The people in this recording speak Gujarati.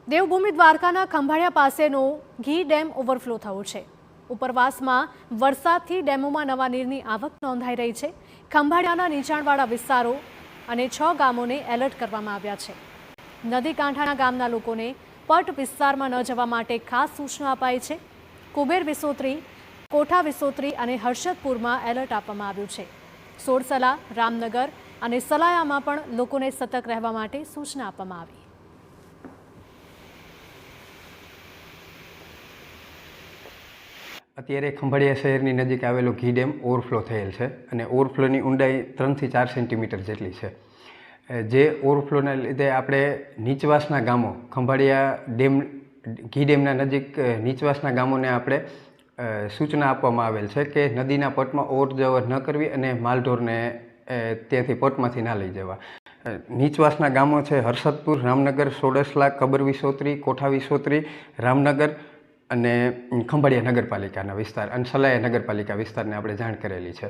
દેવભૂમિ દ્વારકાના ખંભાળિયા પાસેનો ઘી ડેમ ઓવરફ્લો થયો છે। ઉપરવાસમાં વરસાદથી ડેમોમાં નવા નીરની આવક નોંધાઈ રહી છે। ખંભાળિયાના નીચાણવાળા વિસ્તારો અને 6 ગામોને એલર્ટ કરવામાં આવ્યા છે। નદી કાંઠાના ગામના લોકોને પટ વિસ્તારમાં ન જવા માટે ખાસ સૂચના અપાઈ છે। કુબેર વિસોત્રી, કોઠા વિસોત્રી અને હર્ષદપુરમાં એલર્ટ આપવામાં આવ્યું છે। સોરસલા, રામનગર અને સલાયામાં પણ લોકોને સતર્ક રહેવા માટે સૂચના આપવામાં આવી। અત્યારે ખંભાળિયા શહેરની નજીક આવેલો ઘી ડેમ ઓવરફ્લો થયેલ છે અને ઓવરફ્લોની ઊંડાઈ 3 થી 4 સેન્ટીમીટર જેટલી છે। જે ઓવરફ્લોના લીધે આપણે નીચવાસના ગામો, ખંભાળિયા ડેમ ઘી ડેમના નજીક નીચવાસના ગામોને આપણે સૂચના આપવામાં આવેલ છે કે નદીના પટમાં ઓવરજવર ન કરવી અને માલઢોરને ત્યાંથી પટમાંથી ના લઈ જવા। નીચવાસના ગામો છે હર્ષદપુર, રામનગર, સોડસલા, કબર વિસોત્રી, કોઠા વિસોત્રી, રામનગર અને ખંભાળિયા નગરપાલિકાના વિસ્તાર અને સલાયા નગરપાલિકા વિસ્તારને આપણે જાણ કરેલી છે।